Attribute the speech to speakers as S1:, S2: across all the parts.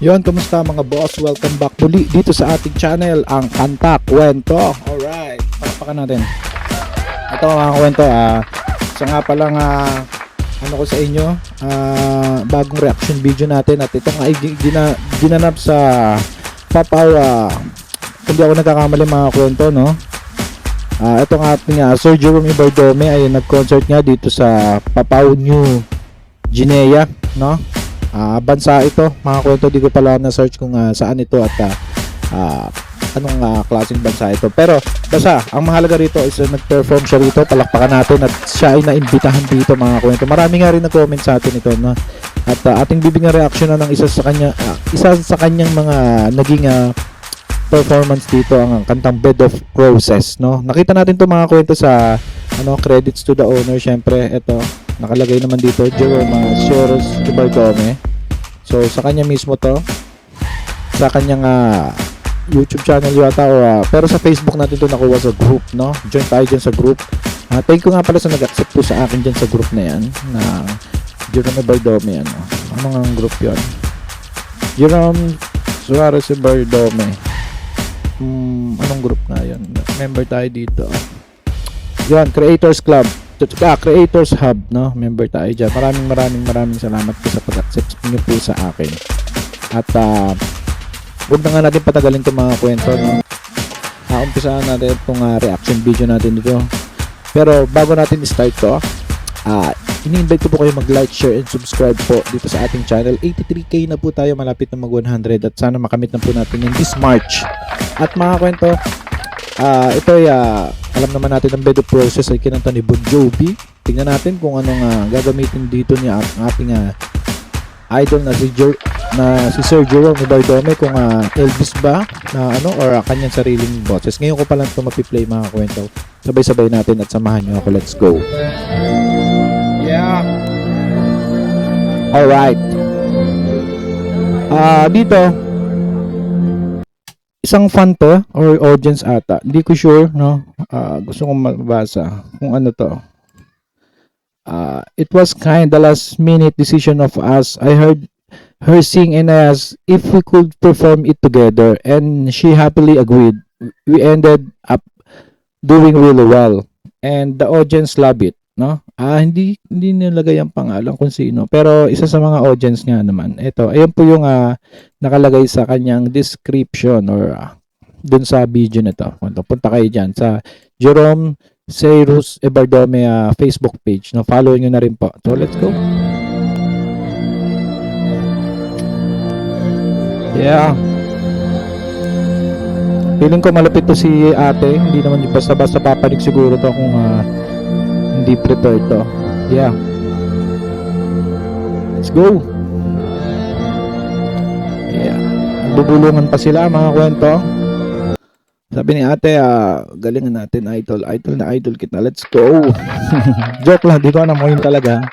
S1: Yon, kumusta mga boss? Welcome back muli dito sa ating channel, ang Kanta Kwento. Alright, palakpakan natin. Ito mga kwento, isa nga palang ano ko sa inyo, bagong reaction video natin, at ito nga ay ginanap sa Papaw, kung di ako nagkakamali mga kwento, no? Ito nga ating Sir Jerome Ibardome ay nag-concert nga dito sa Papaw, New Guinea, no? Bansa ito mga kwento, di ko pala na-search kung saan ito at anong klaseng bansa ito, pero basta ang mahalaga rito is nag-perform siya rito. Palakpakan natin at siya ay naimbitahan dito mga kwento. Marami nga rin nag-comment sa atin ito, no? At ating bibigyan reaction na ng isa sa kanyang mga naging performance dito, ang kantang Bed of Roses, no? Nakita natin to mga kwento sa credits to the owner. Syempre ito nakalagay naman dito, Jerome Ibardome. So sa kanya mismo to, sa kanyang YouTube channel yata, pero sa Facebook natin to nakuha sa group, no? Join tayo dyan sa group. Thank you nga pala sa nag-accept po sa akin dyan sa group na yan, na Jerome Ibardome. Anong group yun? Jerome Suarez Ibardome. Anong group na yun? Member tayo dito. Yan, Creators Club. Creators Hub, no? Member tayo dyan. Maraming salamat po sa pag-accept niyo po sa akin. At huwag na nga natin patagalin itong mga kwento, no? Umpisahan natin itong reaction video natin dito. Pero bago natin start to, ini-invite ko po kayo mag-like, share, and subscribe po dito sa ating channel. 83k na po tayo, malapit na mag 100, at sana makamit na po natin in this March. At mga kwento, ito ay alam naman natin ang Bed of Roses ay kinanta ni Bon Jovi. Tingnan natin kung anong gagamitin dito niya ang ating idol na si Sir Jerome Ibardome, kung Elvis ba na or kanyang sariling boses. Ngayon ko pa lang ito mapi-play mga kwento. Sabay-sabay natin at samahan niyo ako. Let's go. Yeah. Alright. Dito isang fan to or audience ata, hindi ko sure, no? Gusto kong mabasa kung ano to. It was kind of last minute decision of us. I heard her sing and I asked if we could perform it together, and she happily agreed. We ended up doing really well and the audience loved it, no? Hindi nilagay ang pangalan kung sino, pero isa sa mga audience nga naman. Ito, ayan po yung nakalagay sa kanyang description or dun sa video na to. Punta kayo dyan sa Jerome Cyrus Ibardome Facebook page, no? Follow nyo na rin po. So let's go. Yeah. Feeling ko malapit to si ate. Hindi naman basta-basta papanig siguro to kung hindi prepared to. Yeah. Let's go. Yeah. Bubulungan pa sila mga kwento. Sabi ni ate, galingan natin, idol. Idol na idol kita. Let's go. Joke lang, di ko alam mo yun talaga.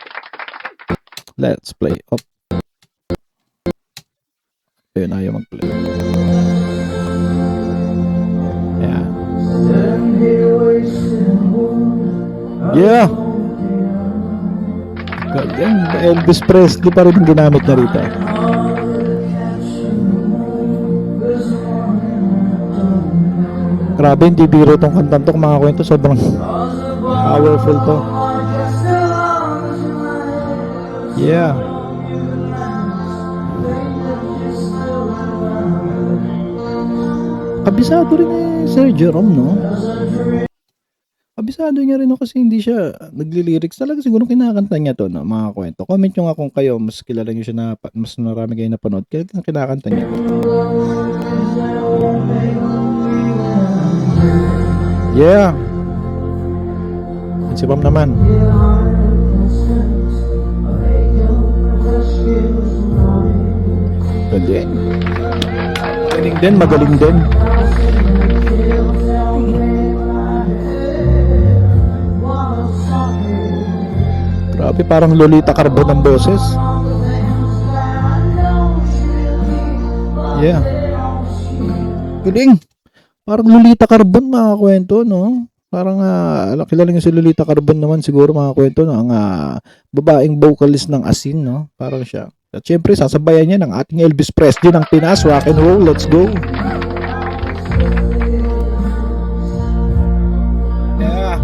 S1: Let's play. Op. Ayun, ayaw mag-play. Yeah. Yeah. Galing. Elvis Presley pa rin ang ginamit niya rito. Grabe, hindi biro tong kantan to, mga kwento. Sobrang powerful to. Yeah. Kabisado rin Sir Jerome, no? Kabisado niya rin, no? Kasi hindi siya nagli-lyrics. Talaga siguro kinakanta niya to, no? Mga kwento. Comment nyo nga kung kayo, mas kilala nyo siya na, mas marami kayo napanood. Kaya kinakanta niya. Yeah. Si Pam naman. Galing. Magaling din. Grabe, parang Lolita Carbon ang boses. Yeah. Galing. Parang Lolita Carbon, mga kwento, no? Parang kilala nyo si Lolita Carbon naman siguro, mga kwento, no? Ang babaeng vocalist ng Asin, no? Parang siya. At syempre, sasabayan niya ng ating Elvis Presley ng Pinas, rock and roll. Let's go. Yeah.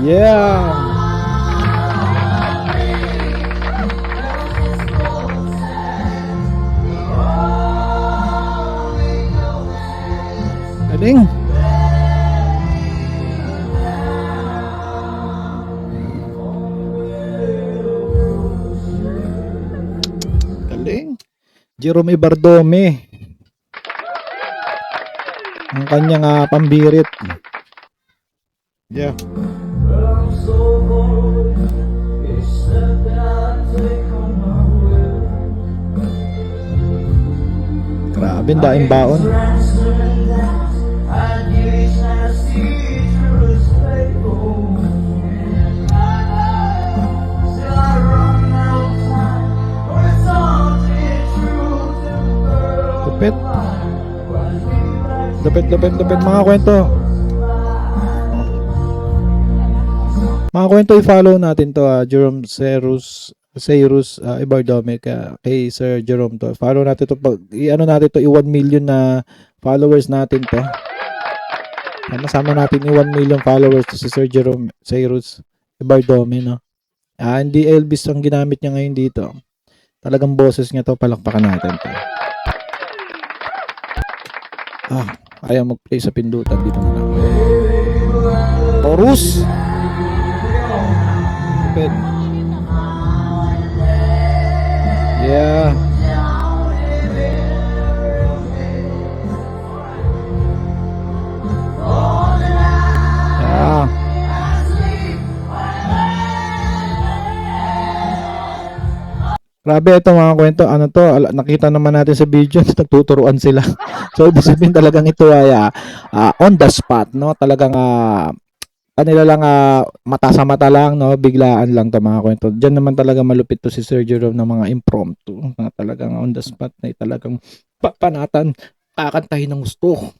S1: Yeah. Galing. Galing. Jerome Ibardome. Ang kanyang pambirit. Yeah. Grabe, daing baon. Lupit. Lupit mga kwento. Mga kwento, i-follow natin to, Jerome Cyrus Ibardome, kay Sir Jerome to. Follow natin to, i-ano natin to, i-1 million na followers natin to. Sama natin i-1 million followers to si Sir Jerome Cyrus Ibardome, no? Hindi Elvis ang ginamit niya ngayon dito. Talagang boses niya to, palakpakan natin to. Ayaw mag-play sa pindutan dito na lang. Chorus. Lupit. Yeah. Yeah. Grabe ito mga kwento. Ano to? Nakita naman natin sa video, nagtuturuan sila. So, ibig sabihin talagang ito ay on the spot, no? Talagang kanila lang mata sa mata lang, no? Biglaan lang to mga kwento. Diyan naman talaga malupit to si Sir Jerome ng mga impromptu na talagang on the spot na talagang papanatan, kakantahin ng gusto.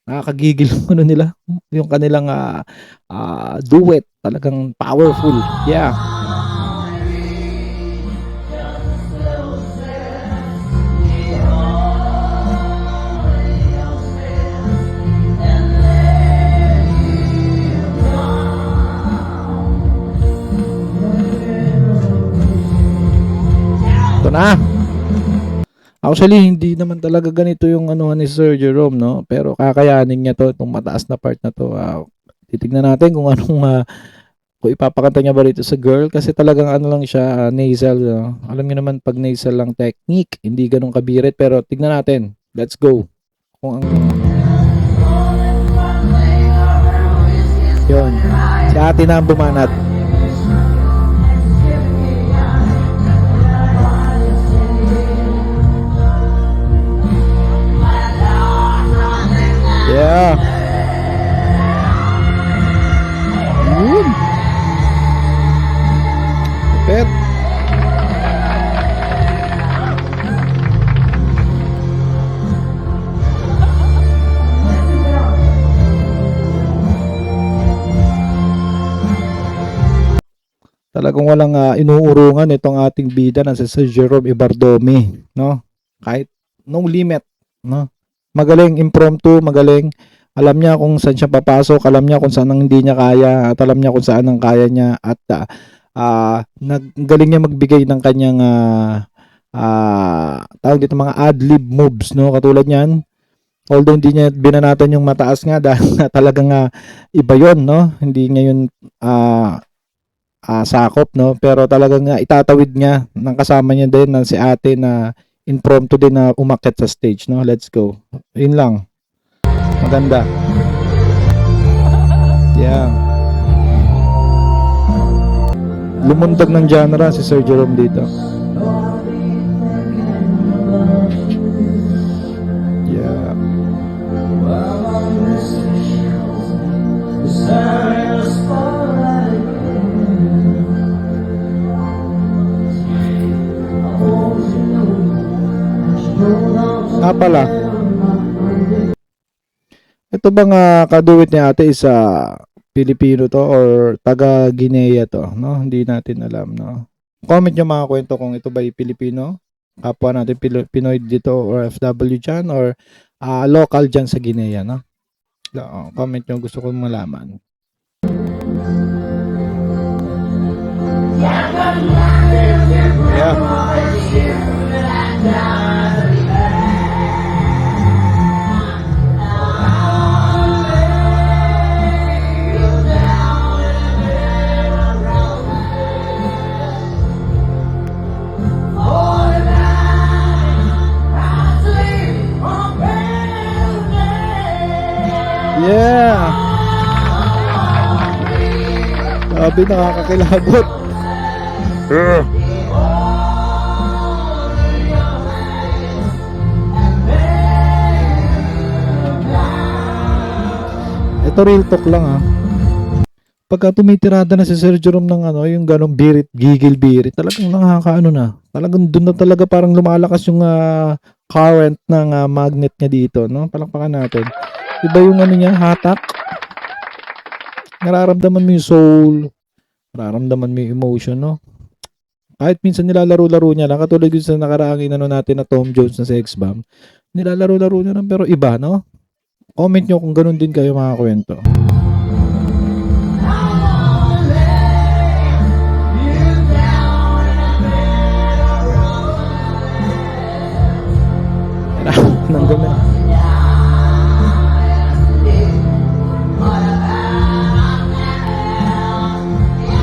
S1: Nakakagigil ano nila, yung kanilang duet, talagang powerful. Yeah. Na. Actually, hindi naman talaga ganito yung ni Sir Jerome, no? Pero kakayanin niya to, itong mataas na part na to. Titignan natin kung anong kung ipapakanta niya ba rito sa girl, kasi talagang lang siya, nasal, no? Alam niyo naman pag nasal lang technique, hindi ganun kabirit, pero tignan natin. Let's go. Kung ang yun, si ate na ang bumanat. Yeah. Yun. Lupit. Talagang walang inuurungan itong ating bida na si Sir Jerome Ibardome, no? Kahit no limit, no? Magaling impromptu, magaling. Alam niya kung saan siya papasok, alam niya kung saan ang hindi niya kaya, at alam niya kung saan ang kaya niya, at galing niya magbigay ng kanyang tawag dito mga ad-lib moves, no? Katulad niyan. Although hindi niya binanatan yung mataas nga dahil talagang iba yon, no? Hindi niya yun sakop, no? Pero talagang itatawid niya ng kasama niya din na si ate na impromptu din na umakyat sa stage, no? Let's go. Yun lang. Maganda. Yeah. Lumundag ng genre si Sir Jerome dito. Yeah. Pala, ito bang kaduwit ni ate is Pilipino to or taga Guinea to, no? Hindi natin alam, no? Comment nyo mga kwento kung ito ba Pilipino, kapwa natin Pinoy dito or FW dyan or local dyan sa Guinea, no? Comment nyo, gusto kong malaman. Yeah. Sabi nakakakilabot. Ito real talk lang Pagka tumitirada na si Sir Jerome ng yung ganong birit, gigil birit, talagang nakakaano na. Talagang doon na talaga parang lumalakas yung current ng magnet niya dito, no? Palakpakan natin. Iba yung niya, hatak. Nararamdaman mo yung soul, nararamdaman mo yung emotion, no? Kahit minsan nilalaro-laro niya lang, katulad yung sa nakaraang natin na Tom Jones na sa X-Bomb, nilalaro-laro niya lang, pero iba, no? Comment nyo kung ganun din kayo mga kwento. Nang ganun.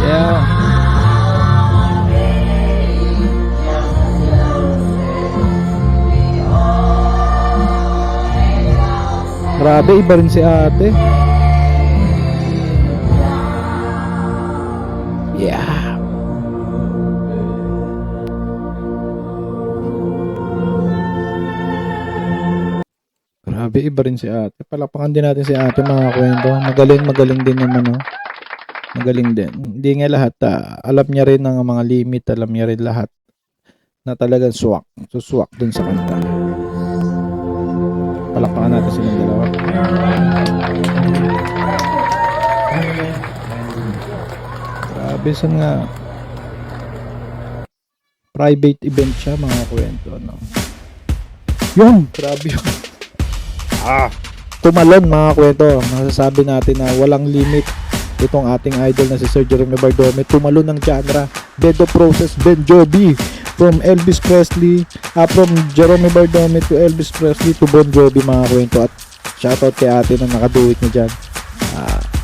S1: Yeah. Grabe, iba rin si ate. Yeah. Grabe, iba rin si ate. Palakpakan din natin si ate mga kwento. Magaling din naman, no? Magaling din. Hindi nga lahat, alam niya rin ng mga limit, alam niya rin lahat na talagang swak. So, swak dun sa kanta. Palakpakan natin silang dalawa. Grabe, saan nga private event siya mga kwento, no? Yun, grabe yun. Tumalon mga kwento. Masasabi natin na walang limit itong ating idol na si Sir Jerome Bardome. Tumalon ng genre. Bedo Process, Ben Jovi. From Elvis Presley, from Jerome Bardome to Elvis Presley to Bon Jovi mga kwento. At shoutout kay ate na nakaduwit niya dyan.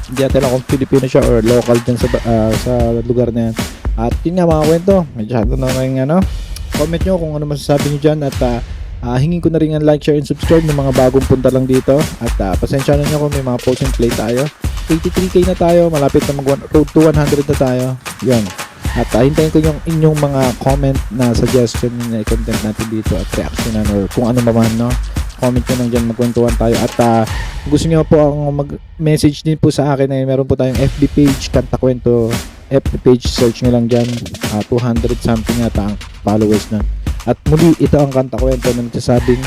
S1: Hindi natin alam kung Filipino siya or local dyan sa lugar na yan. At yun nga mga kwento. Medyo na rin comment nyo kung ano masasabi nyo dyan. At hingin ko na rin ang like, share, and subscribe ng mga bagong punta lang dito. At pasensya na nyo kung may mga post and play tayo. 83k na tayo, malapit na road to 100 na tayo. Yun. At hintayin ko yung inyong mga comment na suggestion na content natin dito at reactionan or kung ano naman, no? Comment nyo lang dyan, magkwentuhan tayo. At gusto nyo po ang mag-message din po sa akin, meron po tayong FB page, Kanta Kwento FB page, search nyo lang dyan. 200 something yata ang followers na. At muli, ito ang Kanta Kwento na nagsasabing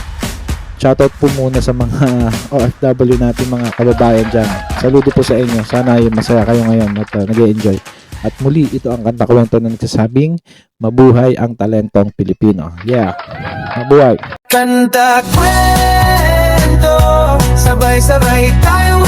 S1: shoutout po muna sa mga OFW natin, mga kababayan dyan. Saludo po sa inyo. Sana ay masaya kayo ngayon at nag-enjoy. At muli, ito ang Kanta Kwento na nagsasabing mabuhay ang talentong Pilipino. Yeah, mabuhay.
S2: Kanta Kwento, sabay-sabay tayo